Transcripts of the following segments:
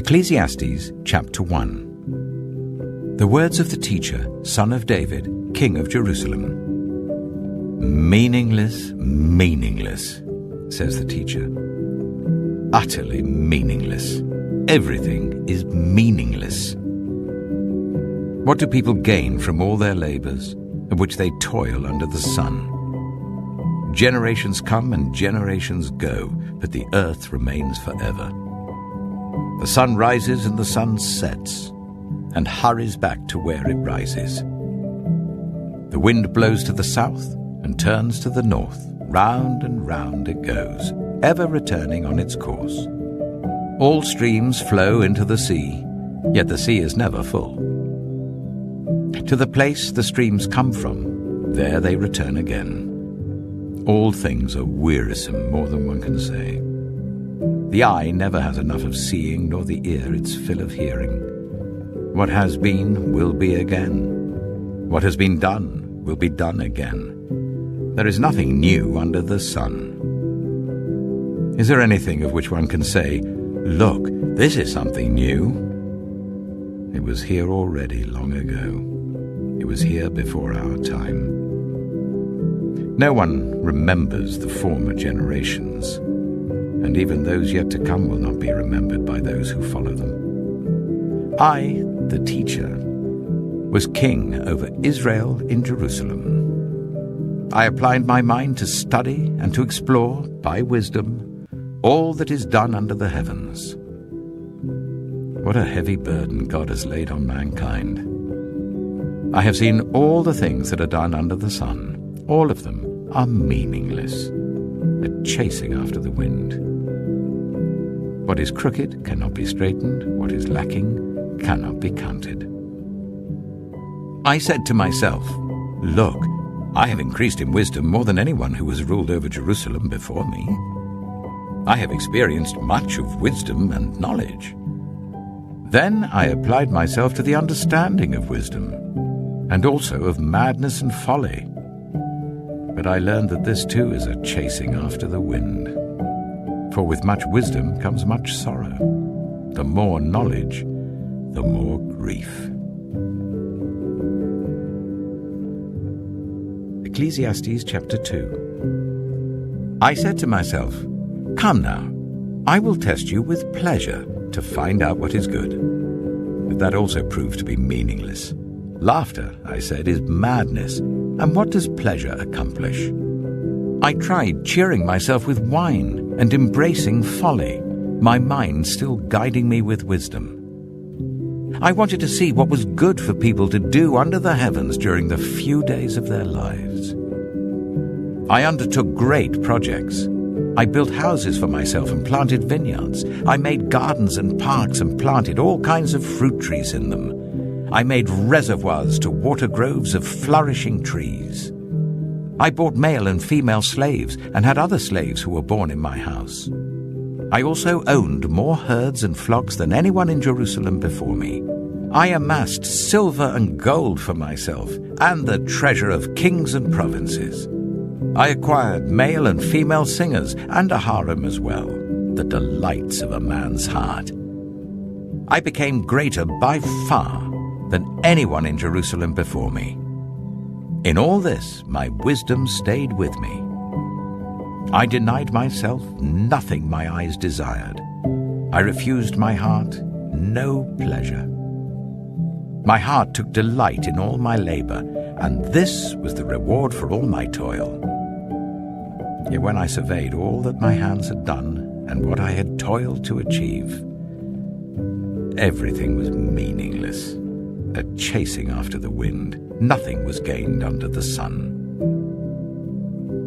Ecclesiastes chapter 1. The words of the teacher, son of David, king of Jerusalem. Meaningless, meaningless, says the teacher. Utterly meaningless. Everything is meaningless. What do people gain from all their labors, of which they toil under the sun? Generations come and generations go, but the earth remains forever. The sun rises and the sun sets, and hurries back to where it rises. The wind blows to the south and turns to the north. Round and round it goes, ever returning on its course. All streams flow into the sea, yet the sea is never full. To the place the streams come from, there they return again. All things are wearisome, more than one can say. The eye never has enough of seeing, nor the ear its fill of hearing. What has been will be again. What has been done will be done again. There is nothing new under the sun. Is there anything of which one can say, "Look, this is something new"? It was here already long ago. It was here before our time. No one remembers the former generations, and even those yet to come will not be remembered by those who follow them. I, the teacher, was king over Israel in Jerusalem. I applied my mind to study and to explore, by wisdom, all that is done under the heavens. What a heavy burden God has laid on mankind. I have seen all the things that are done under the sun. All of them are meaningless, a chasing after the wind. What is crooked cannot be straightened, what is lacking cannot be counted. I said to myself, "Look, I have increased in wisdom more than anyone who has ruled over Jerusalem before me. I have experienced much of wisdom and knowledge." Then I applied myself to the understanding of wisdom, and also of madness and folly. But I learned that this too is a chasing after the wind. For with much wisdom comes much sorrow. The more knowledge, the more grief. Ecclesiastes chapter 2. I said to myself, "Come now, I will test you with pleasure to find out what is good." But that also proved to be meaningless. Laughter, I said, is madness, and what does pleasure accomplish? I tried cheering myself with wine and embracing folly, my mind still guiding me with wisdom. I wanted to see what was good for people to do under the heavens during the few days of their lives. I undertook great projects. I built houses for myself and planted vineyards. I made gardens and parks and planted all kinds of fruit trees in them. I made reservoirs to water groves of flourishing trees. I bought male and female slaves and had other slaves who were born in my house. I also owned more herds and flocks than anyone in Jerusalem before me. I amassed silver and gold for myself and the treasure of kings and provinces. I acquired male and female singers and a harem as well, the delights of a man's heart. I became greater by far than anyone in Jerusalem before me. In all this, my wisdom stayed with me. I denied myself nothing my eyes desired. I refused my heart no pleasure. My heart took delight in all my labor, and this was the reward for all my toil. Yet when I surveyed all that my hands had done and what I had toiled to achieve, everything was meaningless, a chasing after the wind. Nothing was gained under the sun.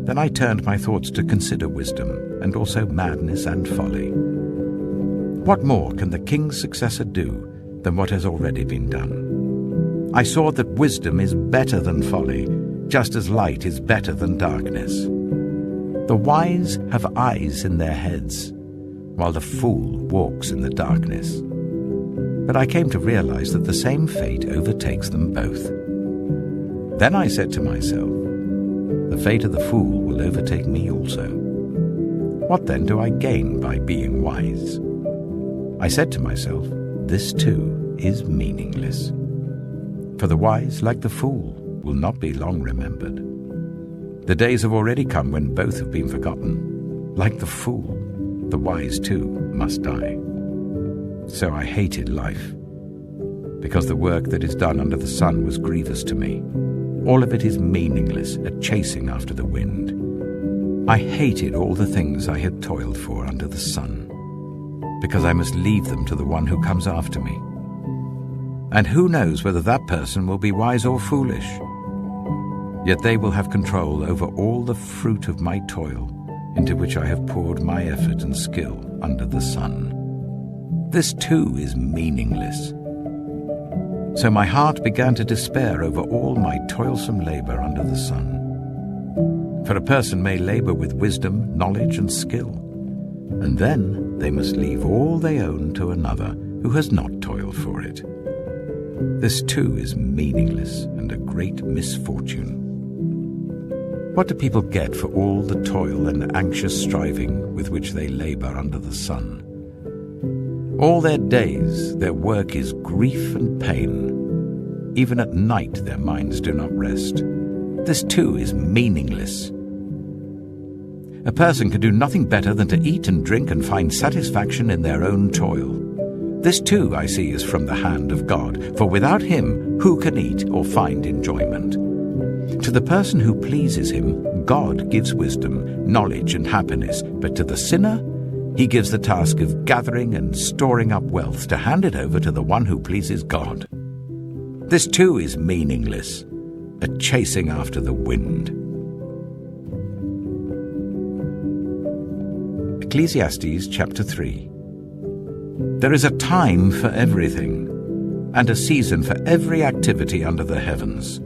Then I turned my thoughts to consider wisdom, and also madness and folly. What more can the king's successor do than what has already been done? I saw that wisdom is better than folly, just as light is better than darkness. The wise have eyes in their heads, while the fool walks in the darkness. But I came to realize that the same fate overtakes them both. Then I said to myself, the fate of the fool will overtake me also. What then do I gain by being wise? I said to myself, this too is meaningless. For the wise, like the fool, will not be long remembered. The days have already come when both have been forgotten. Like the fool, the wise too must die. So I hated life, because the work that is done under the sun was grievous to me. All of it is meaningless, a chasing after the wind. I hated all the things I had toiled for under the sun, because I must leave them to the one who comes after me. And who knows whether that person will be wise or foolish? Yet they will have control over all the fruit of my toil, into which I have poured my effort and skill under the sun. This too is meaningless. So my heart began to despair over all my toilsome labor under the sun. For a person may labor with wisdom, knowledge, and skill, and then they must leave all they own to another who has not toiled for it. This too is meaningless and a great misfortune. What do people get for all the toil and anxious striving with which they labor under the sun? All their days their work is grief and pain. Even at night their minds do not rest. This too is meaningless. A person can do nothing better than to eat and drink and find satisfaction in their own toil. This too, I see, is from the hand of God, for without him who can eat or find enjoyment? To the person who pleases him, God gives wisdom, knowledge, and happiness, but to the sinner, he gives the task of gathering and storing up wealth to hand it over to the one who pleases God. This too is meaningless, a chasing after the wind. Ecclesiastes chapter 3. There is a time for everything, and a season for every activity under the heavens.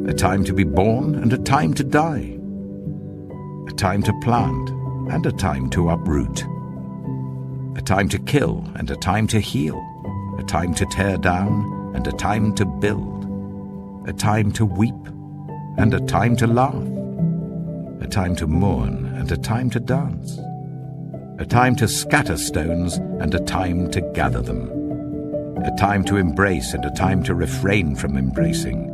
A time to be born and a time to die. A time to plant and a time to uproot. A time to kill and a time to heal. A time to tear down and a time to build. A time to weep and a time to laugh. A time to mourn and a time to dance. A time to scatter stones and a time to gather them. A time to embrace and a time to refrain from embracing.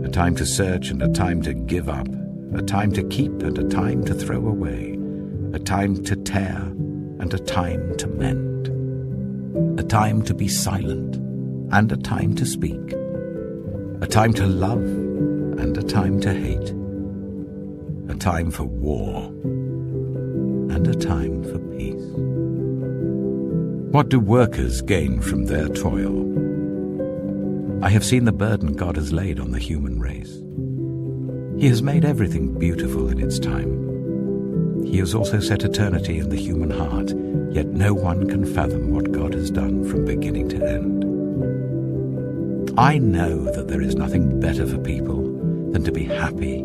A time to search and a time to give up. A time to keep and a time to throw away. A time to tear and a time to mend. A time to be silent and a time to speak. A time to love and a time to hate. A time for war and a time for peace. What do workers gain from their toil? I have seen the burden God has laid on the human race. He has made everything beautiful in its time. He has also set eternity in the human heart, yet no one can fathom what God has done from beginning to end. I know that there is nothing better for people than to be happy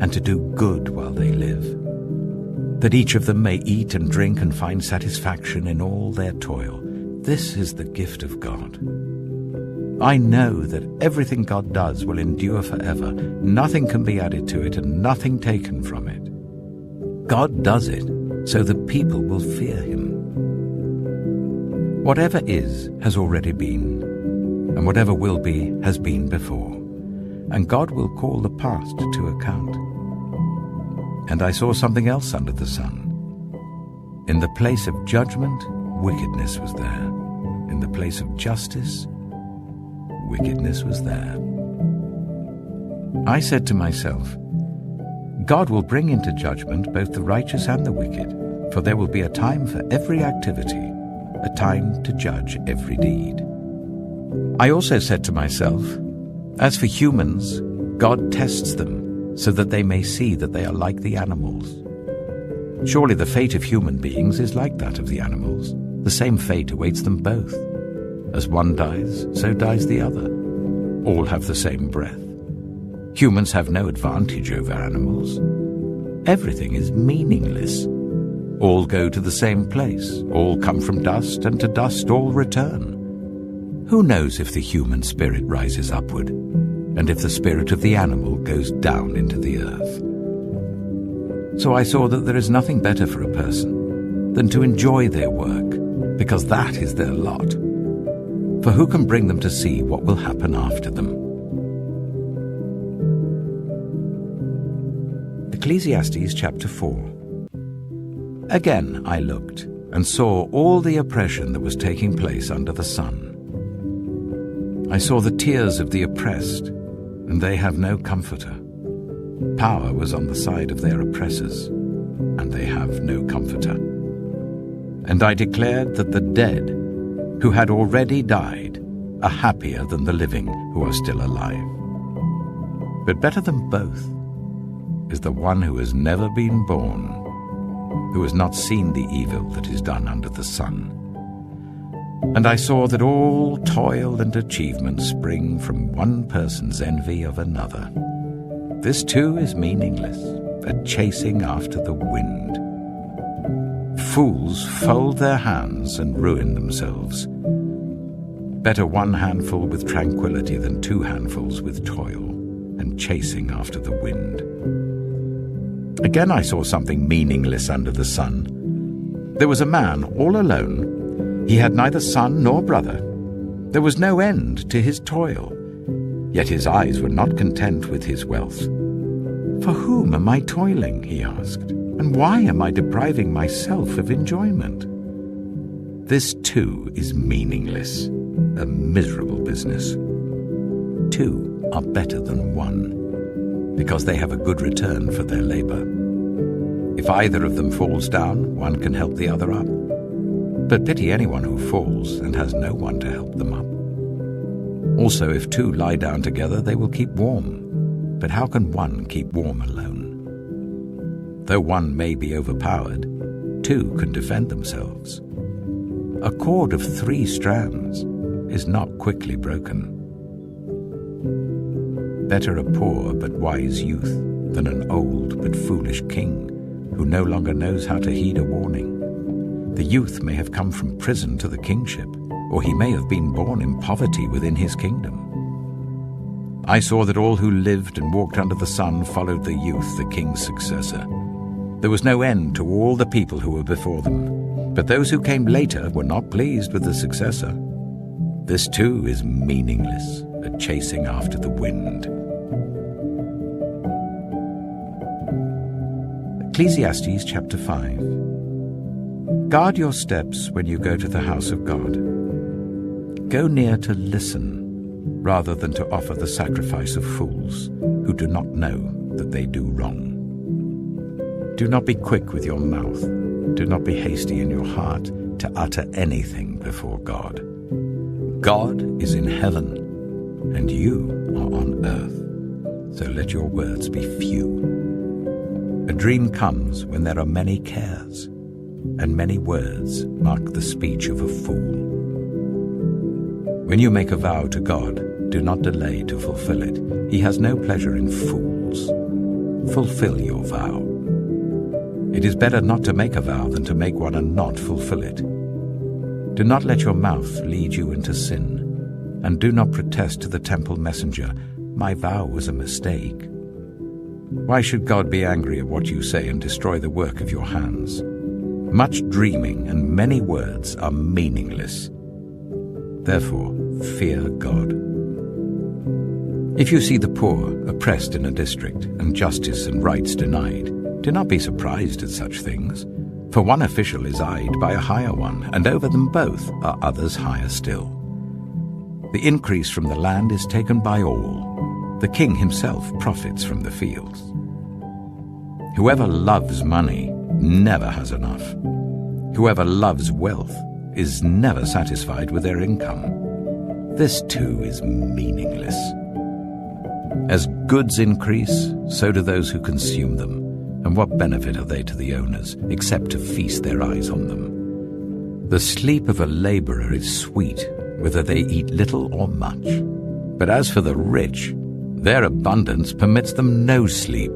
and to do good while they live, that each of them may eat and drink and find satisfaction in all their toil. This is the gift of God. I know that everything God does will endure forever. Nothing can be added to it and nothing taken from it. God does it so that people will fear him. Whatever is has already been, and whatever will be has been before, and God will call the past to account. And I saw something else under the sun. In the place of judgment, wickedness was there. In the place of justice, wickedness was there. I said to myself, God will bring into judgment both the righteous and the wicked, for there will be a time for every activity, a time to judge every deed. I also said to myself, as for humans, God tests them so that they may see that they are like the animals. Surely the fate of human beings is like that of the animals. The same fate awaits them both. As one dies, so dies the other. All have the same breath. Humans have no advantage over animals. Everything is meaningless. All go to the same place. All come from dust, and to dust all return. Who knows if the human spirit rises upward, and if the spirit of the animal goes down into the earth? So I saw that there is nothing better for a person than to enjoy their work because that is their lot. For who can bring them to see what will happen after them? Ecclesiastes chapter 4. Again I looked, and saw all the oppression that was taking place under the sun. I saw the tears of the oppressed, and they have no comforter. Power was on the side of their oppressors, and they have no comforter. And I declared that the dead, who had already died, are happier than the living who are still alive. But better than both is the one who has never been born, who has not seen the evil that is done under the sun. And I saw that all toil and achievement spring from one person's envy of another. This too is meaningless, a chasing after the wind. Fools fold their hands and ruin themselves. Better one handful with tranquility than two handfuls with toil and chasing after the wind. Again I saw something meaningless under the sun. There was a man all alone. He had neither son nor brother. There was no end to his toil, yet his eyes were not content with his wealth. For whom am I toiling, he asked, and why am I depriving myself of enjoyment? This too is meaningless, a miserable business. Two are better than one, because they have a good return for their labor. If either of them falls down, one can help the other up. But pity anyone who falls and has no one to help them up. Also, if two lie down together, they will keep warm. But how can one keep warm alone? Though one may be overpowered, two can defend themselves. A cord of 3 strands is not quickly broken. Better a poor but wise youth than an old but foolish king who no longer knows how to heed a warning. The youth may have come from prison to the kingship, or he may have been born in poverty within his kingdom. I saw that all who lived and walked under the sun followed the youth, the king's successor. There was no end to all the people who were before them, but those who came later were not pleased with the successor. This too is meaningless, a chasing after the wind. Ecclesiastes chapter 5. Guard your steps when you go to the house of God. Go near to listen, rather than to offer the sacrifice of fools who do not know that they do wrong. Do not be quick with your mouth. Do not be hasty in your heart to utter anything before God. God is in heaven, and you are on earth, so let your words be few. A dream comes when there are many cares, and many words mark the speech of a fool. When you make a vow to God, do not delay to fulfill it. He has no pleasure in fools. Fulfill your vow. It is better not to make a vow than to make one and not fulfill it. Do not let your mouth lead you into sin, and do not protest to the temple messenger, "My vow was a mistake." Why should God be angry at what you say and destroy the work of your hands? Much dreaming and many words are meaningless. Therefore, fear God. If you see the poor oppressed in a district, and justice and rights denied, do not be surprised at such things. For one official is eyed by a higher one, and over them both are others higher still. The increase from the land is taken by all. The king himself profits from the fields. Whoever loves money never has enough. Whoever loves wealth is never satisfied with their income. This too is meaningless. As goods increase, so do those who consume them. And what benefit are they to the owners, except to feast their eyes on them? The sleep of a laborer is sweet, whether they eat little or much. But as for the rich, their abundance permits them no sleep.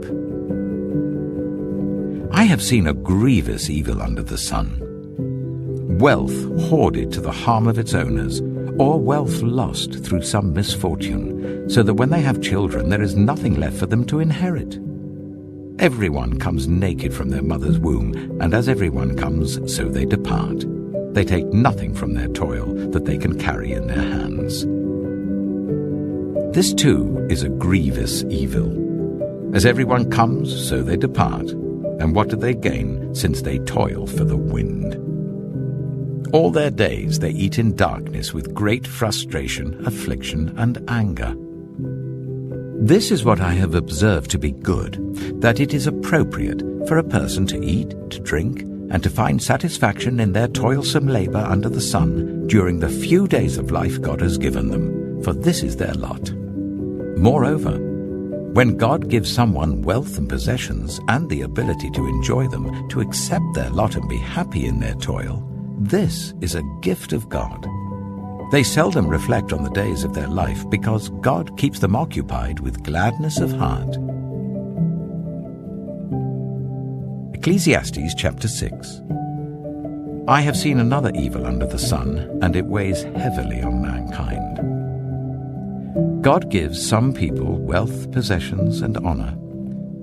I have seen a grievous evil under the sun. Wealth hoarded to the harm of its owners, or wealth lost through some misfortune, so that when they have children there is nothing left for them to inherit. Everyone comes naked from their mother's womb, and as everyone comes, so they depart. They take nothing from their toil that they can carry in their hands. This too is a grievous evil. As everyone comes, so they depart. And what do they gain, since they toil for the wind? All their days they eat in darkness with great frustration, affliction, and anger. This is what I have observed to be good, that it is appropriate for a person to eat, to drink, and to find satisfaction in their toilsome labor under the sun during the few days of life God has given them, for this is their lot. Moreover, when God gives someone wealth and possessions and the ability to enjoy them, to accept their lot and be happy in their toil, this is a gift of God. They seldom reflect on the days of their life because God keeps them occupied with gladness of heart. Ecclesiastes chapter 6. I have seen another evil under the sun, and it weighs heavily on mankind. God gives some people wealth, possessions, and honor,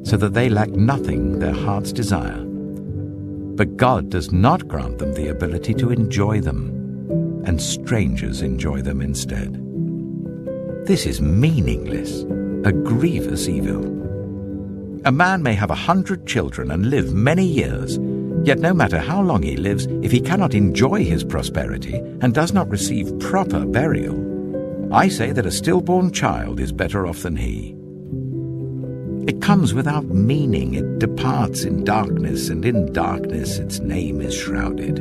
so that they lack nothing their hearts desire. But God does not grant them the ability to enjoy them, and strangers enjoy them instead. This is meaningless, a grievous evil. A man may have 100 children and live many years, yet no matter how long he lives, if he cannot enjoy his prosperity and does not receive proper burial, I say that a stillborn child is better off than he. It comes without meaning, it departs in darkness, and in darkness its name is shrouded.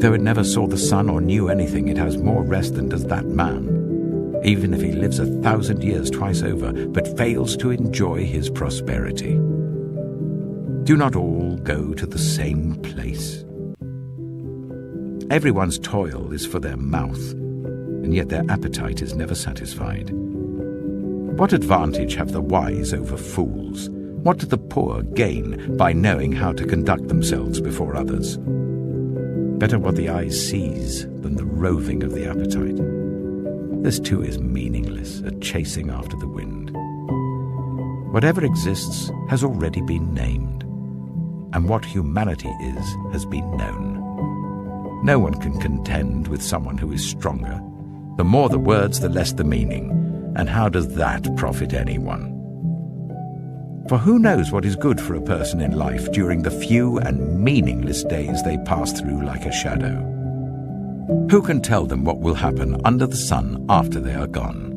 Though it never saw the sun or knew anything, it has more rest than does that man, even if he lives 1,000 years twice over, but fails to enjoy his prosperity. Do not all go to the same place. Everyone's toil is for their mouth, and yet their appetite is never satisfied. What advantage have the wise over fools? What do the poor gain by knowing how to conduct themselves before others? Better what the eye sees than the roving of the appetite. This too is meaningless, a chasing after the wind. Whatever exists has already been named, and what humanity is has been known. No one can contend with someone who is stronger. The more the words, the less the meaning. And how does that profit anyone? For who knows what is good for a person in life during the few and meaningless days they pass through like a shadow? Who can tell them what will happen under the sun after they are gone?